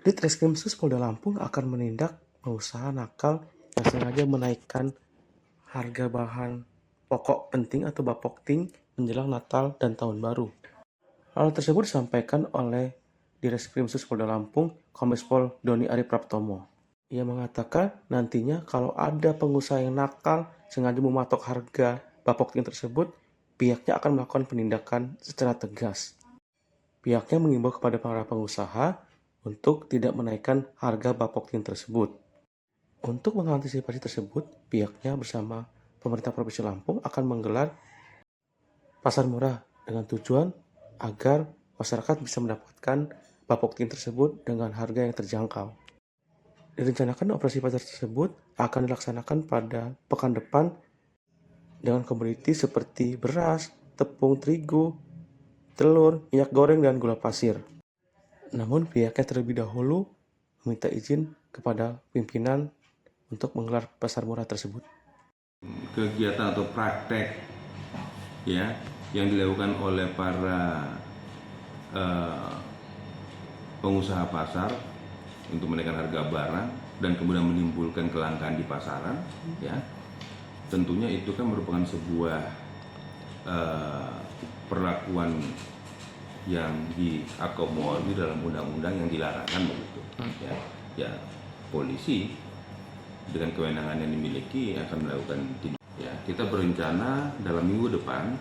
Ditreskrimsus Polda Lampung akan menindak pengusaha nakal yang sengaja menaikkan harga bahan pokok penting atau Bapokting menjelang Natal dan Tahun Baru. Hal tersebut disampaikan oleh Ditreskrimsus Polda Lampung, Kombes Pol Doni Ari Praptomo. Ia mengatakan nantinya kalau ada pengusaha yang nakal sengaja mematok harga Bapokting tersebut, pihaknya akan melakukan penindakan secara tegas. Pihaknya mengimbau kepada para pengusaha untuk tidak menaikkan harga Bapokting tersebut. Untuk mengantisipasi tersebut, pihaknya bersama pemerintah Provinsi Lampung akan menggelar pasar murah dengan tujuan agar masyarakat bisa mendapatkan Bapokting tersebut dengan harga yang terjangkau. Direncanakan operasi pasar tersebut akan dilaksanakan pada pekan depan dengan komoditi seperti beras, tepung terigu, telur, minyak goreng, dan gula pasir. Namun pihaknya terlebih dahulu meminta izin kepada pimpinan untuk menggelar pasar murah tersebut. Kegiatan atau praktek ya yang dilakukan oleh para pengusaha pasar untuk menaikkan harga barang dan kemudian menimbulkan kelangkaan di pasaran, ya tentunya itu kan merupakan sebuah perlakuan yang diakomodir dalam undang-undang yang dilarangkan begitu. Ya polisi dengan kewenangan yang dimiliki akan melakukan tindakan. Ya, kita berencana dalam minggu depan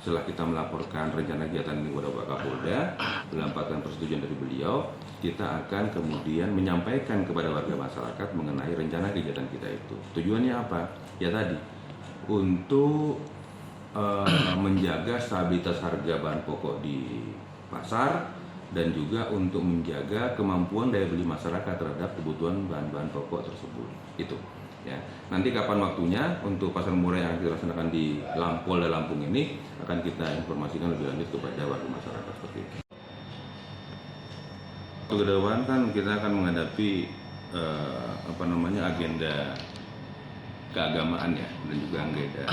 setelah kita melaporkan rencana kegiatan ini kepada Pak Kapolda, mendapatkan persetujuan dari beliau, kita akan kemudian menyampaikan kepada warga masyarakat mengenai rencana kegiatan kita itu. Tujuannya apa? Ya tadi, untuk menjaga stabilitas harga bahan pokok di pasar dan juga untuk menjaga kemampuan daya beli masyarakat terhadap kebutuhan bahan-bahan pokok tersebut. Itu. Ya, nanti kapan waktunya untuk pasar murah yang kita laksanakan di Polda Lampung ini akan kita informasikan lebih lanjut kepada warga masyarakat seperti itu. Ke depan kan kita akan menghadapi agenda keagamaan ya dan juga agenda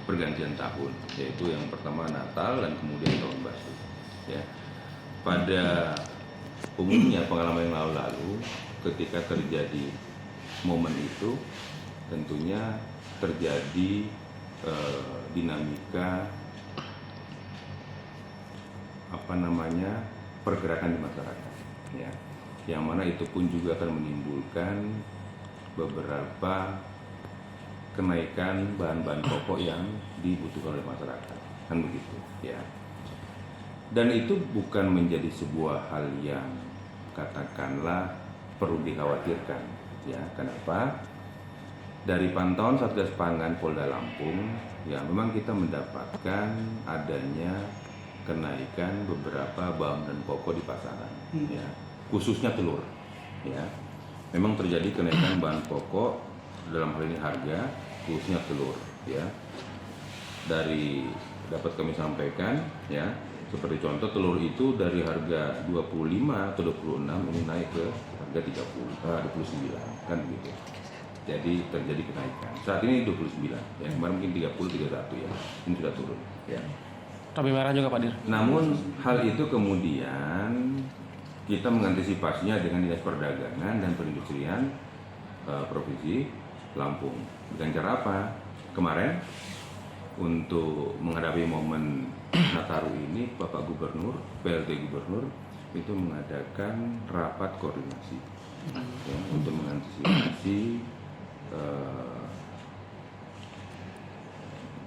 pergantian tahun, yaitu yang pertama Natal dan kemudian Tahun Baru. Ya, pada umumnya pengalaman yang lalu ketika terjadi momen itu tentunya terjadi dinamika pergerakan di masyarakat, ya, yang mana itu pun juga akan menimbulkan beberapa kenaikan bahan-bahan pokok yang dibutuhkan oleh masyarakat, kan begitu, ya. Dan itu bukan menjadi sebuah hal yang katakanlah perlu dikhawatirkan, ya. Kenapa? Dari pantauan Satgas Pangan Polda Lampung, ya memang kita mendapatkan adanya kenaikan beberapa bahan dan pokok di pasaran, ya, khususnya telur, ya. Memang terjadi kenaikan bahan pokok dalam hal ini harga, khususnya telur, ya. Dari dapat kami sampaikan, ya, seperti contoh telur itu dari harga 25 atau 26 ini naik ke harga 29, kan gitu. Jadi terjadi kenaikan. Saat ini 29, ya kemarin mungkin 30, 31 ya. Ini sudah turun, ya. Cabai merah juga Pak Dir. Namun hal itu kemudian kita mengantisipasinya dengan Dinas Perdagangan dan Perindustrian Provinsi Lampung. Dengan cara apa? Kemarin untuk menghadapi momen Nataru ini, Bapak Gubernur, PLT Gubernur itu mengadakan rapat koordinasi, ya, untuk mengantisipasi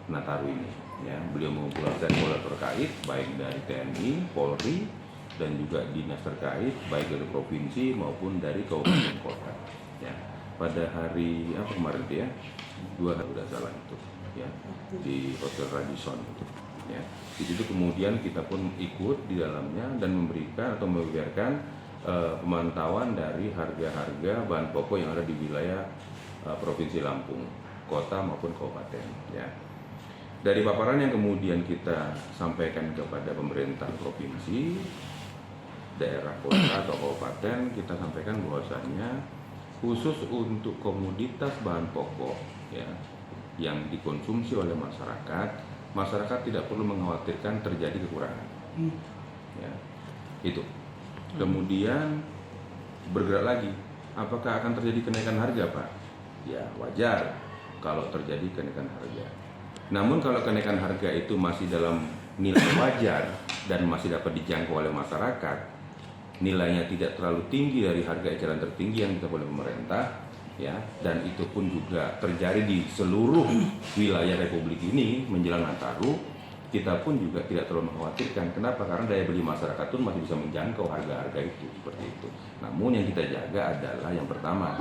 Nataru ini, ya. Beliau mengumpulkan stakeholder terkait baik dari TNI, Polri, dan juga dinas terkait baik dari provinsi maupun dari kabupaten kota, ya. Pada hari apa kemarin ya, 2 hari sudah salah itu, ya, di Hotel Radisson itu, ya. Di situ kemudian kita pun ikut di dalamnya dan memberikan atau membiarkan pemantauan dari harga-harga bahan pokok yang ada di wilayah Provinsi Lampung, kota maupun kabupaten, ya. Dari paparan yang kemudian kita sampaikan kepada pemerintah provinsi, daerah, kota atau kabupaten, kita sampaikan bahwasannya khusus untuk komoditas bahan pokok, ya, yang dikonsumsi oleh masyarakat, masyarakat tidak perlu mengkhawatirkan terjadi kekurangan, ya, itu. Kemudian bergerak lagi. Apakah akan terjadi kenaikan harga, Pak? Ya, wajar kalau terjadi kenaikan harga. Namun kalau kenaikan harga itu masih dalam nilai wajar dan masih dapat dijangkau oleh masyarakat, nilainya tidak terlalu tinggi dari harga eceran tertinggi yang ditetapkan oleh pemerintah, ya, dan itu pun juga terjadi di seluruh wilayah Republik ini menjelang Nataru, kita pun juga tidak terlalu mengkhawatirkan. Kenapa? Karena daya beli masyarakat pun masih bisa menjangkau harga-harga itu, seperti itu. Namun yang kita jaga adalah yang pertama,